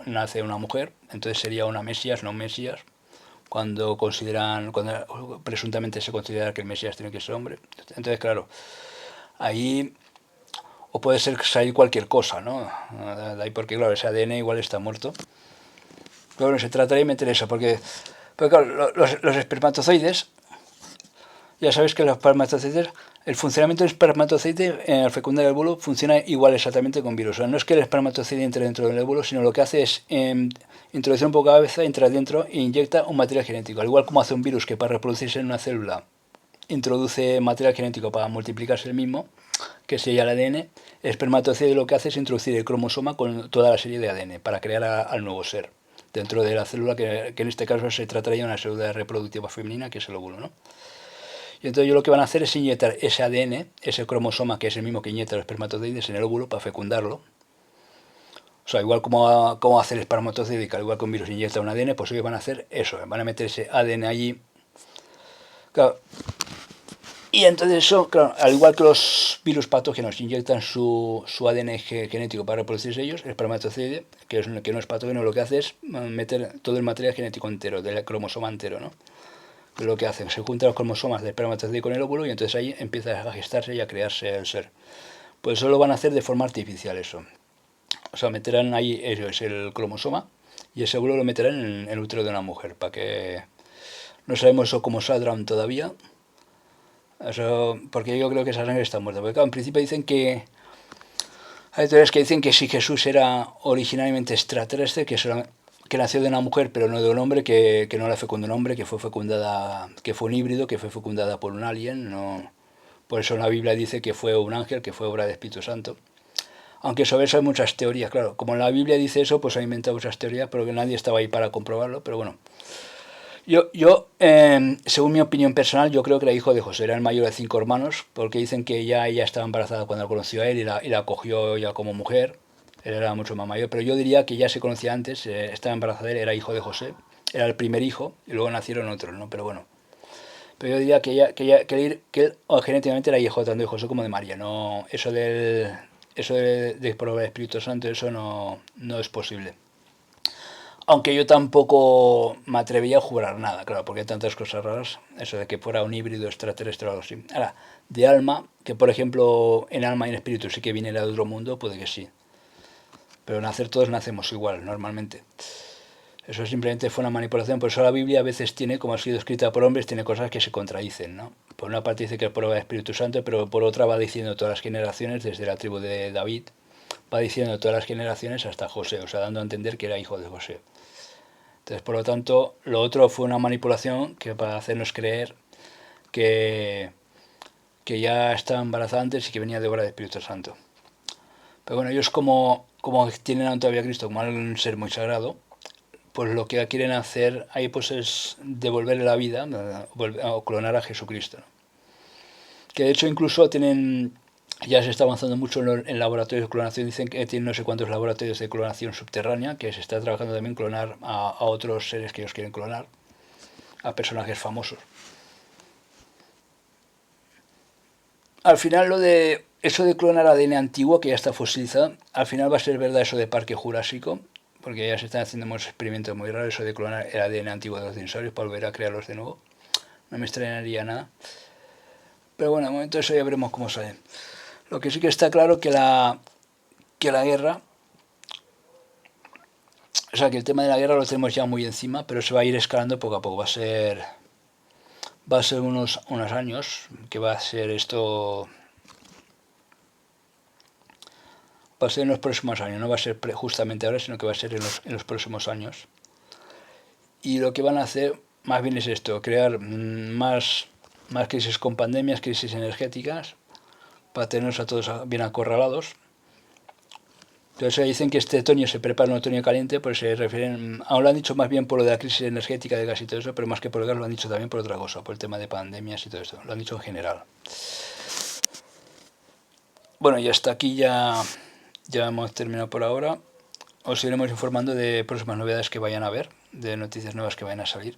nace una mujer, entonces sería una Mesías, no un Mesías, cuando presuntamente se considera que el Mesías tiene que ser hombre. Entonces, claro, ahí o puede ser salir cualquier cosa, ¿no? De ahí porque, claro, ese ADN igual está muerto. Pero bueno, se trataría de meter eso, porque claro, los espermatozoides, ya sabéis que los espermatozoides, el funcionamiento del espermatozoide al fecundar el óvulo funciona igual exactamente con virus. O sea, no es que el espermatozoide entre dentro del óvulo, sino lo que hace es introducir un poco de cabeza, entra dentro e inyecta un material genético. Al igual como hace un virus que para reproducirse en una célula introduce material genético para multiplicarse el mismo, que sería el ADN, el espermatozoide lo que hace es introducir el cromosoma con toda la serie de ADN para crear al nuevo ser dentro de la célula, que en este caso se trataría de una célula reproductiva femenina, que es el óvulo, ¿no? Y entonces ellos lo que van a hacer es inyectar ese ADN, ese cromosoma, que es el mismo que inyecta los espermatozoides en el óvulo para fecundarlo. O sea, igual como hace el espermatozoide, que al igual que un virus inyecta un ADN, pues ellos van a hacer eso, van a meter ese ADN allí. Claro. Y entonces eso, claro, al igual que los virus patógenos inyectan su ADN genético para reproducirse ellos, el espermatozoide, que no es patógeno, lo que hace es meter todo el material genético entero, del cromosoma entero, ¿no? Lo que hacen, se juntan los cromosomas del espermatozoide con el óvulo y entonces ahí empieza a gestarse y a crearse el ser. Pues eso lo van a hacer de forma artificial eso. O sea, meterán ahí, eso es el cromosoma, y ese óvulo lo meterán en el útero de una mujer, para que no sabemos eso cómo saldrán todavía. Eso, porque yo creo que esa sangre está muerta. Porque claro, en principio dicen que hay teorías que dicen que si Jesús era originalmente extraterrestre, que nació de una mujer pero no de un hombre, que no la fecundó un hombre, que fue fecundada, que fue un híbrido, que fue fecundada por un alien, no. Por eso la Biblia dice que fue un ángel, que fue obra del Espíritu Santo. Aunque sobre eso hay muchas teorías, claro. Como la Biblia dice eso, pues ha inventado muchas teorías, pero que nadie estaba ahí para comprobarlo. Pero bueno, según mi opinión personal, yo creo que era hijo de José, era el mayor de 5 hermanos, porque dicen que ya ella estaba embarazada cuando lo conoció a él y la acogió ya como mujer. Él era mucho más mayor, pero yo diría que ya se conocía antes, estaba embarazada de él, era hijo de José, era el primer hijo y luego nacieron otros, ¿no? Pero bueno, pero yo diría que él genéticamente era hijo tanto de José como de María, no, eso de probar el Espíritu Santo, eso no es posible. Aunque yo tampoco me atrevía a jurar nada, claro, porque hay tantas cosas raras. Eso de que fuera un híbrido extraterrestre o algo así. Ahora, de alma, que por ejemplo en alma y en espíritu sí que viniera de otro mundo, puede que sí. Pero nacer todos nacemos igual, normalmente. Eso simplemente fue una manipulación. Por eso la Biblia a veces tiene, como ha sido escrita por hombres, tiene cosas que se contradicen, ¿no? Por una parte dice que es prueba del Espíritu Santo, pero por otra va diciendo todas las generaciones, desde la tribu de David, va diciendo todas las generaciones hasta José, o sea, dando a entender que era hijo de José. Entonces, por lo tanto, lo otro fue una manipulación que para hacernos creer que, que ya estaba embarazada antes y que venía de obra del Espíritu Santo. Pero bueno, ellos como tienen todavía a Cristo como un ser muy sagrado, pues lo que quieren hacer ahí pues es devolverle la vida o clonar a Jesucristo, ¿no? Que de hecho incluso tienen, ya se está avanzando mucho en laboratorios de clonación, dicen que tienen no sé cuántos laboratorios de clonación subterránea, que se está trabajando también clonar a otros seres que ellos quieren clonar, a personajes famosos. Al final lo de eso de clonar ADN antiguo, que ya está fosilizado, al final va a ser verdad eso de Parque Jurásico, porque ya se están haciendo muchos experimentos muy raros, eso de clonar el ADN antiguo de los dinosaurios para volver a crearlos de nuevo. No me extrañaría nada. Pero bueno, de momento eso ya veremos cómo sale. Lo que sí que está claro que la guerra, o sea, que el tema de la guerra lo tenemos ya muy encima, pero se va a ir escalando poco a poco. Va a ser unos años que va a ser esto. Va a ser en los próximos años, no va a ser justamente ahora, sino que va a ser en los próximos años. Y lo que van a hacer más bien es esto, crear más crisis con pandemias, crisis energéticas, para tenernos a todos bien acorralados. Entonces dicen que este otoño se prepara un otoño caliente, pues se refieren, aún lo han dicho más bien por lo de la crisis energética de gas y todo eso, pero más que por el gas lo han dicho también por otra cosa, por el tema de pandemias y todo esto, lo han dicho en general. Bueno, y hasta aquí ya hemos terminado por ahora. Os iremos informando de próximas novedades que vayan a haber, de noticias nuevas que vayan a salir.